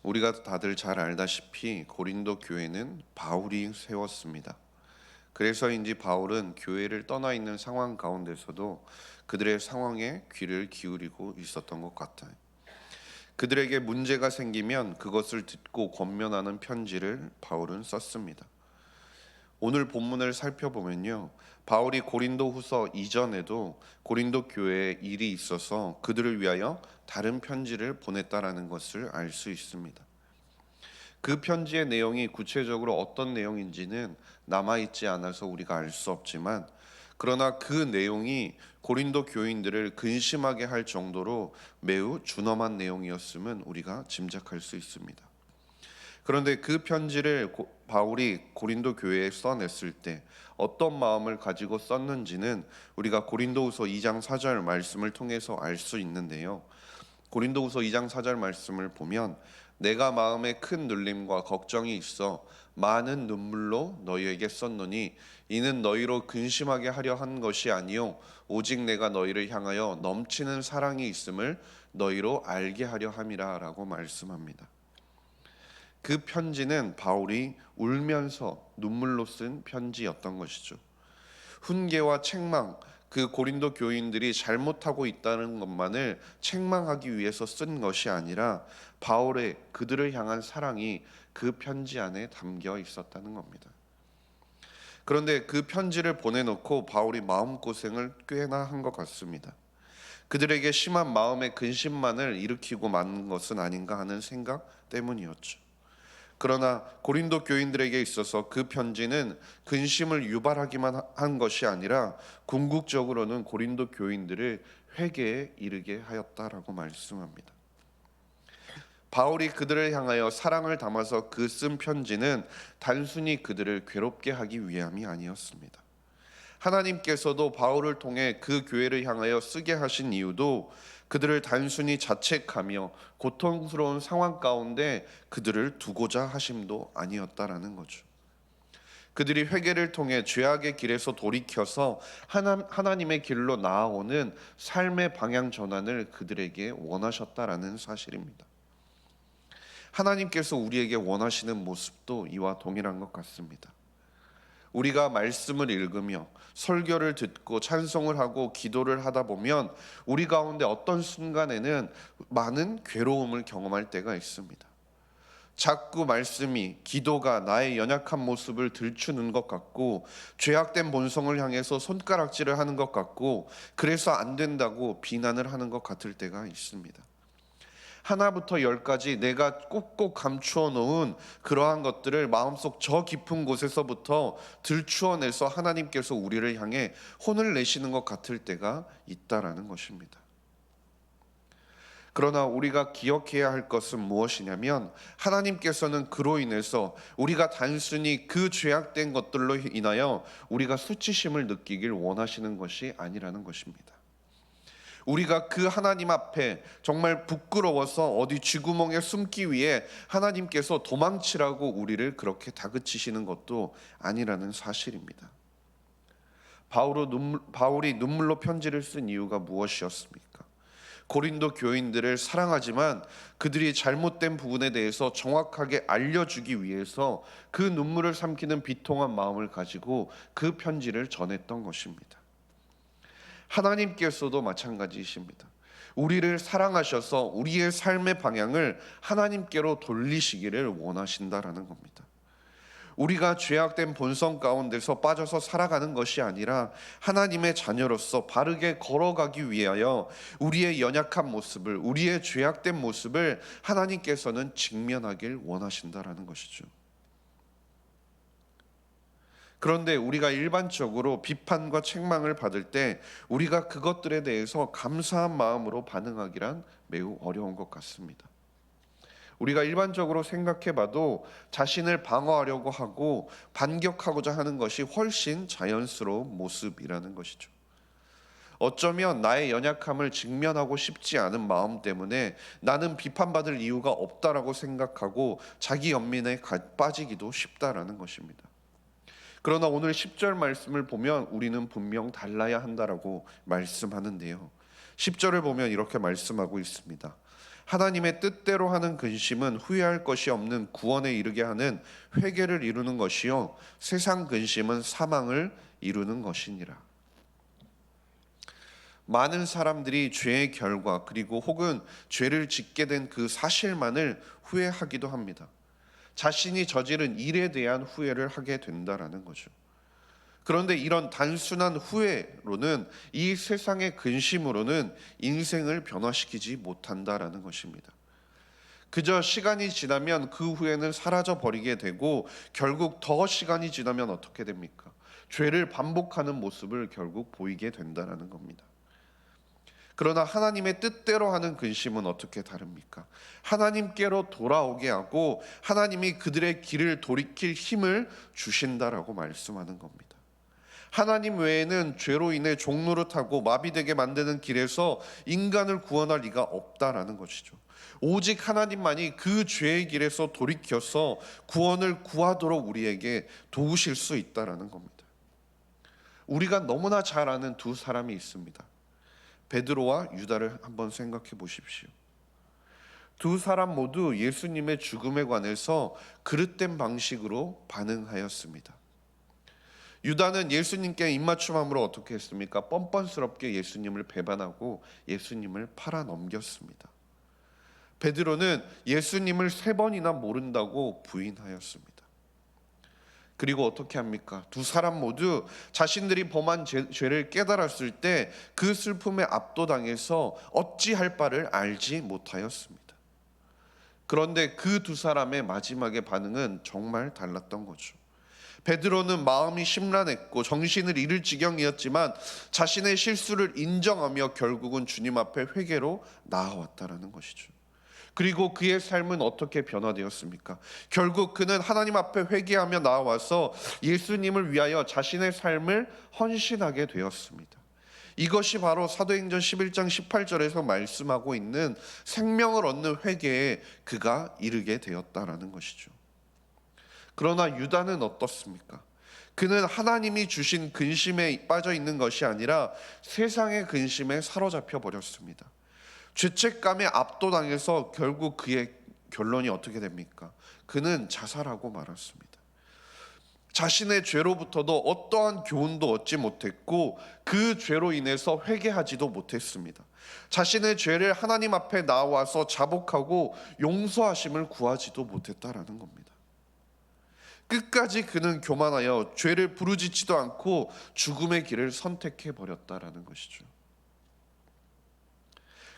우리가 다들 잘 알다시피 고린도 교회는 바울이 세웠습니다. 그래서인지 바울은 교회를 떠나 있는 상황 가운데서도 그들의 상황에 귀를 기울이고 있었던 것 같아요. 그들에게 문제가 생기면 그것을 듣고 권면하는 편지를 바울은 썼습니다. 오늘 본문을 살펴보면요, 바울이 고린도후서 이전에도 고린도 교회에 일이 있어서 그들을 위하여 다른 편지를 보냈다라는 것을 알 수 있습니다. 그 편지의 내용이 구체적으로 어떤 내용인지는 남아있지 않아서 우리가 알 수 없지만, 그러나 그 내용이 고린도 교인들을 근심하게 할 정도로 매우 준엄한 내용이었음은 우리가 짐작할 수 있습니다. 그런데 그 편지를 바울이 고린도 교회에 써냈을 때 어떤 마음을 가지고 썼는지는 우리가 고린도후서 2장 4절 말씀을 통해서 알 수 있는데요. 고린도후서 2장 4절 말씀을 보면, 내가 마음에 큰 눌림과 걱정이 있어 많은 눈물로 너희에게 썼노니 이는 너희로 근심하게 하려 한 것이 아니요 오직 내가 너희를 향하여 넘치는 사랑이 있음을 너희로 알게 하려 함이라라고 말씀합니다. 그 편지는 바울이 울면서 눈물로 쓴 편지였던 것이죠. 훈계와 책망, 그 고린도 교인들이 잘못하고 있다는 것만을 책망하기 위해서 쓴 것이 아니라 바울의 그들을 향한 사랑이 그 편지 안에 담겨 있었다는 겁니다. 그런데 그 편지를 보내놓고 바울이 마음고생을 꽤나 한 것 같습니다. 그들에게 심한 마음의 근심만을 일으키고 만 것은 아닌가 하는 생각 때문이었죠. 그러나 고린도 교인들에게 있어서 그 편지는 근심을 유발하기만 한 것이 아니라 궁극적으로는 고린도 교인들을 회개에 이르게 하였다라고 말씀합니다. 바울이 그들을 향하여 사랑을 담아서 그 쓴 편지는 단순히 그들을 괴롭게 하기 위함이 아니었습니다. 하나님께서도 바울을 통해 그 교회를 향하여 쓰게 하신 이유도 그들을 단순히 자책하며 고통스러운 상황 가운데 그들을 두고자 하심도 아니었다라는 거죠. 그들이 회개를 통해 죄악의 길에서 돌이켜서 하나님의 길로 나아오는 삶의 방향 전환을 그들에게 원하셨다라는 사실입니다. 하나님께서 우리에게 원하시는 모습도 이와 동일한 것 같습니다. 우리가 말씀을 읽으며 설교를 듣고 찬송을 하고 기도를 하다 보면 우리 가운데 어떤 순간에는 많은 괴로움을 경험할 때가 있습니다. 자꾸 말씀이, 기도가 나의 연약한 모습을 들추는 것 같고 죄악된 본성을 향해서 손가락질을 하는 것 같고 그래서 안 된다고 비난을 하는 것 같을 때가 있습니다. 하나부터 열까지 내가 꼭꼭 감추어 놓은 그러한 것들을 마음속 저 깊은 곳에서부터 들추어내서 하나님께서 우리를 향해 혼을 내시는 것 같을 때가 있다라는 것입니다. 그러나 우리가 기억해야 할 것은 무엇이냐면, 하나님께서는 그로 인해서 우리가 단순히 그 죄악된 것들로 인하여 우리가 수치심을 느끼길 원하시는 것이 아니라는 것입니다. 우리가 그 하나님 앞에 정말 부끄러워서 어디 쥐구멍에 숨기 위해 하나님께서 도망치라고 우리를 그렇게 다그치시는 것도 아니라는 사실입니다. 바울이 눈물로 편지를 쓴 이유가 무엇이었습니까? 고린도 교인들을 사랑하지만 그들이 잘못된 부분에 대해서 정확하게 알려주기 위해서 그 눈물을 삼키는 비통한 마음을 가지고 그 편지를 전했던 것입니다. 하나님께서도 마찬가지이십니다. 우리를 사랑하셔서 우리의 삶의 방향을 하나님께로 돌리시기를 원하신다라는 겁니다. 우리가 죄악된 본성 가운데서 빠져서 살아가는 것이 아니라 하나님의 자녀로서 바르게 걸어가기 위하여 우리의 연약한 모습을, 우리의 죄악된 모습을 하나님께서는 직면하길 원하신다라는 것이죠. 그런데 우리가 일반적으로 비판과 책망을 받을 때 우리가 그것들에 대해서 감사한 마음으로 반응하기란 매우 어려운 것 같습니다. 우리가 일반적으로 생각해 봐도 자신을 방어하려고 하고 반격하고자 하는 것이 훨씬 자연스러운 모습이라는 것이죠. 어쩌면 나의 연약함을 직면하고 싶지 않은 마음 때문에 나는 비판받을 이유가 없다라고 생각하고 자기 연민에 빠지기도 쉽다라는 것입니다. 그러나 오늘 10절 말씀을 보면 우리는 분명 달라야 한다라고 말씀하는데요. 10절을 보면 이렇게 말씀하고 있습니다. 하나님의 뜻대로 하는 근심은 후회할 것이 없는 구원에 이르게 하는 회개를 이루는 것이요 세상 근심은 사망을 이루는 것이니라. 많은 사람들이 죄의 결과 그리고 혹은 죄를 짓게 된 그 사실만을 후회하기도 합니다. 자신이 저지른 일에 대한 후회를 하게 된다라는 거죠. 그런데 이런 단순한 후회로는 이 세상의 근심으로는 인생을 변화시키지 못한다라는 것입니다. 그저 시간이 지나면 그 후회는 사라져 버리게 되고 결국 더 시간이 지나면 어떻게 됩니까? 죄를 반복하는 모습을 결국 보이게 된다라는 겁니다. 그러나 하나님의 뜻대로 하는 근심은 어떻게 다릅니까? 하나님께로 돌아오게 하고 하나님이 그들의 길을 돌이킬 힘을 주신다라고 말씀하는 겁니다. 하나님 외에는 죄로 인해 종노릇하고 마비되게 만드는 길에서 인간을 구원할 리가 없다라는 것이죠. 오직 하나님만이 그 죄의 길에서 돌이켜서 구원을 구하도록 우리에게 도우실 수 있다라는 겁니다. 우리가 너무나 잘 아는 두 사람이 있습니다. 베드로와 유다를 한번 생각해 보십시오. 두 사람 모두 예수님의 죽음에 관해서 그릇된 방식으로 반응하였습니다. 유다는 예수님께 입맞춤함으로 어떻게 했습니까? 뻔뻔스럽게 예수님을 배반하고 예수님을 팔아 넘겼습니다. 베드로는 예수님을 3번이나 모른다고 부인하였습니다. 그리고 어떻게 합니까? 두 사람 모두 자신들이 범한 죄를 깨달았을 때 그 슬픔에 압도당해서 어찌할 바를 알지 못하였습니다. 그런데 그 두 사람의 마지막의 반응은 정말 달랐던 거죠. 베드로는 마음이 심란했고 정신을 잃을 지경이었지만 자신의 실수를 인정하며 결국은 주님 앞에 회개로 나아왔다라는 것이죠. 그리고 그의 삶은 어떻게 변화되었습니까? 결국 그는 하나님 앞에 회개하며 나와서 예수님을 위하여 자신의 삶을 헌신하게 되었습니다. 이것이 바로 사도행전 11장 18절에서 말씀하고 있는 생명을 얻는 회개에 그가 이르게 되었다라는 것이죠. 그러나 유다는 어떻습니까? 그는 하나님이 주신 근심에 빠져 있는 것이 아니라 세상의 근심에 사로잡혀 버렸습니다. 죄책감에 압도당해서 결국 그의 결론이 어떻게 됩니까? 그는 자살하고 말았습니다. 자신의 죄로부터도 어떠한 교훈도 얻지 못했고 그 죄로 인해서 회개하지도 못했습니다. 자신의 죄를 하나님 앞에 나와서 자복하고 용서하심을 구하지도 못했다라는 겁니다. 끝까지 그는 교만하여 죄를 부르짖지도 않고 죽음의 길을 선택해 버렸다라는 것이죠.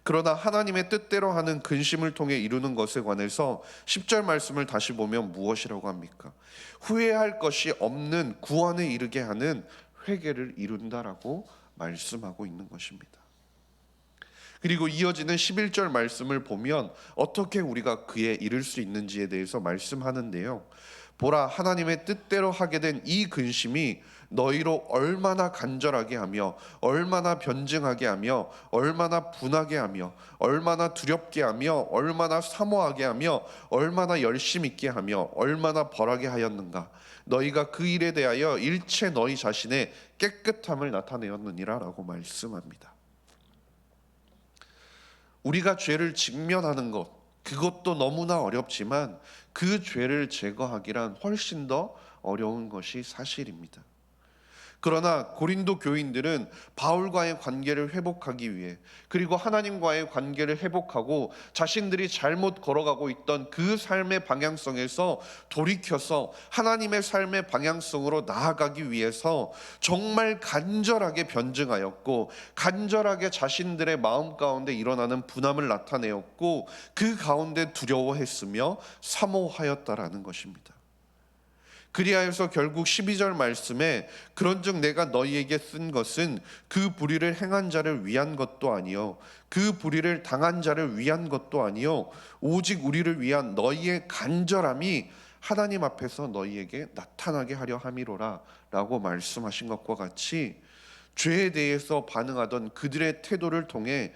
그러나 하나님의 뜻대로 하는 근심을 통해 이루는 것에 관해서 10절 말씀을 다시 보면 무엇이라고 합니까? 후회할 것이 없는 구원에 이르게 하는 회개를 이룬다라고 말씀하고 있는 것입니다. 그리고 이어지는 11절 말씀을 보면 어떻게 우리가 그에 이를 수 있는지에 대해서 말씀하는데요. 보라, 하나님의 뜻대로 하게 된 이 근심이 너희로 얼마나 간절하게 하며 얼마나 변증하게 하며 얼마나 분하게 하며 얼마나 두렵게 하며 얼마나 사모하게 하며 얼마나 열심 있게 하며 얼마나 벌하게 하였는가. 너희가 그 일에 대하여 일체 너희 자신의 깨끗함을 나타내었느니라 라고 말씀합니다. 우리가 죄를 직면하는 것, 그것도 너무나 어렵지만 그 죄를 제거하기란 훨씬 더 어려운 것이 사실입니다. 그러나 고린도 교인들은 바울과의 관계를 회복하기 위해 그리고 하나님과의 관계를 회복하고 자신들이 잘못 걸어가고 있던 그 삶의 방향성에서 돌이켜서 하나님의 삶의 방향성으로 나아가기 위해서 정말 간절하게 변증하였고 간절하게 자신들의 마음 가운데 일어나는 분함을 나타내었고 그 가운데 두려워했으며 사모하였다라는 것입니다. 그리하여서 결국 12절 말씀에 그런즉 내가 너희에게 쓴 것은 그 불의를 행한 자를 위한 것도 아니요 그 불의를 당한 자를 위한 것도 아니요 오직 우리를 위한 너희의 간절함이 하나님 앞에서 너희에게 나타나게 하려 함이로라 라고 말씀하신 것과 같이 죄에 대해서 반응하던 그들의 태도를 통해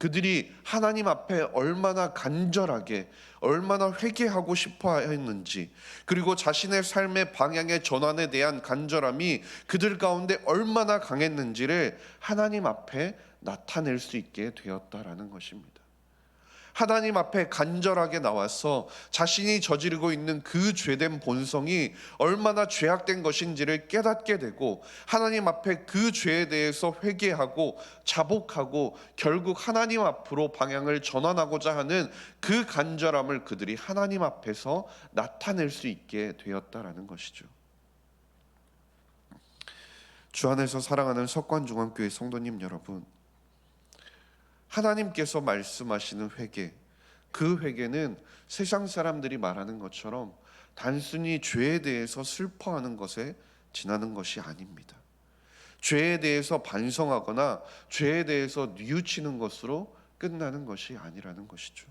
그들이 하나님 앞에 얼마나 간절하게 얼마나 회개하고 싶어 했는지 그리고 자신의 삶의 방향의 전환에 대한 간절함이 그들 가운데 얼마나 강했는지를 하나님 앞에 나타낼 수 있게 되었다라는 것입니다. 하나님 앞에 간절하게 나와서 자신이 저지르고 있는 그 죄된 본성이 얼마나 죄악된 것인지를 깨닫게 되고, 하나님 앞에 그 죄에 대해서 회개하고 자복하고 결국 하나님 앞으로 방향을 전환하고자 하는 그 간절함을 그들이 하나님 앞에서 나타낼 수 있게 되었다라는 것이죠. 주 안에서 사랑하는 석관중앙교회 성도님 여러분, 하나님께서 말씀하시는 회개, 그 회개는 세상 사람들이 말하는 것처럼 단순히 죄에 대해서 슬퍼하는 것에 지나는 것이 아닙니다. 죄에 대해서 반성하거나 죄에 대해서 뉘우치는 것으로 끝나는 것이 아니라는 것이죠.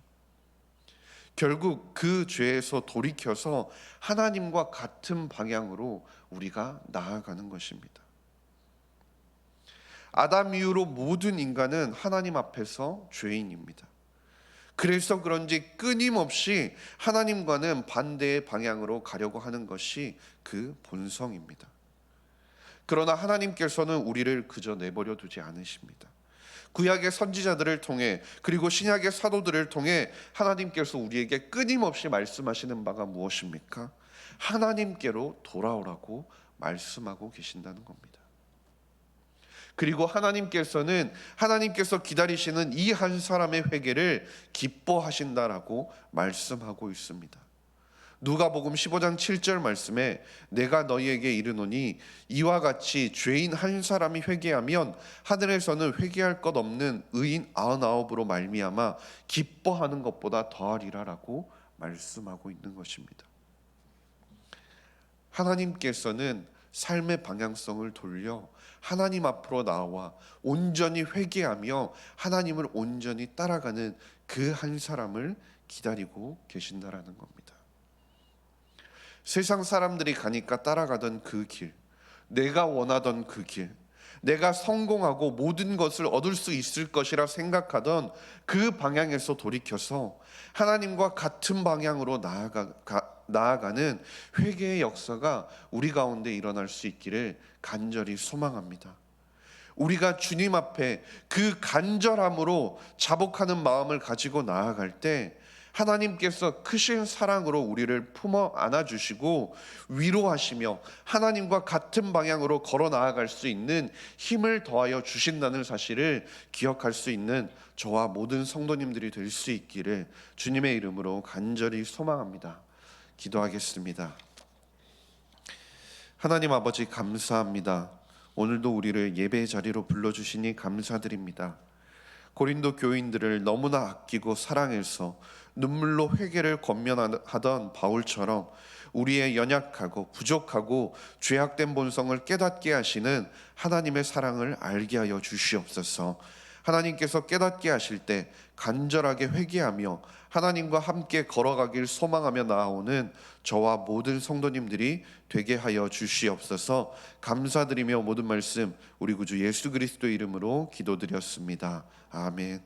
결국 그 죄에서 돌이켜서 하나님과 같은 방향으로 우리가 나아가는 것입니다. 아담 이후로 모든 인간은 하나님 앞에서 죄인입니다. 그래서 그런지 끊임없이 하나님과는 반대의 방향으로 가려고 하는 것이 그 본성입니다. 그러나 하나님께서는 우리를 그저 내버려 두지 않으십니다. 구약의 선지자들을 통해 그리고 신약의 사도들을 통해 하나님께서 우리에게 끊임없이 말씀하시는 바가 무엇입니까? 하나님께로 돌아오라고 말씀하고 계신다는 겁니다. 그리고 하나님께서 기다리시는 이 한 사람의 회개를 기뻐하신다라고 말씀하고 있습니다. 누가복음 15장 7절 말씀에 내가 너희에게 이르노니 이와 같이 죄인 한 사람이 회개하면 하늘에서는 회개할 것 없는 의인 99으로 말미암아 기뻐하는 것보다 더하리라라고 말씀하고 있는 것입니다. 하나님께서는 삶의 방향성을 돌려 하나님 앞으로 나와 온전히 회개하며 하나님을 온전히 따라가는 그 한 사람을 기다리고 계신다라는 겁니다. 세상 사람들이 가니까 따라가던 그 길, 내가 원하던 그 길, 내가 성공하고 모든 것을 얻을 수 있을 것이라 생각하던 그 방향에서 돌이켜서 하나님과 같은 방향으로 나아가는 회개의 역사가 우리 가운데 일어날 수 있기를 간절히 소망합니다. 우리가 주님 앞에 그 간절함으로 자복하는 마음을 가지고 나아갈 때 하나님께서 크신 사랑으로 우리를 품어 안아주시고 위로하시며 하나님과 같은 방향으로 걸어 나아갈 수 있는 힘을 더하여 주신다는 사실을 기억할 수 있는 저와 모든 성도님들이 될 수 있기를 주님의 이름으로 간절히 소망합니다. 기도하겠습니다. 하나님 아버지 감사합니다. 오늘도 우리를 예배 자리로 불러주시니 감사드립니다. 고린도 교인들을 너무나 아끼고 사랑해서 눈물로 회개를 권면하던 바울처럼 우리의 연약하고 부족하고 죄악된 본성을 깨닫게 하시는 하나님의 사랑을 알게 하여 주시옵소서. 하나님께서 깨닫게 하실 때 간절하게 회개하며 하나님과 함께 걸어가길 소망하며 나아오는 저와 모든 성도님들이 되게 하여 주시옵소서. 감사드리며 모든 말씀 우리 구주 예수 그리스도 이름으로 기도드렸습니다. 아멘.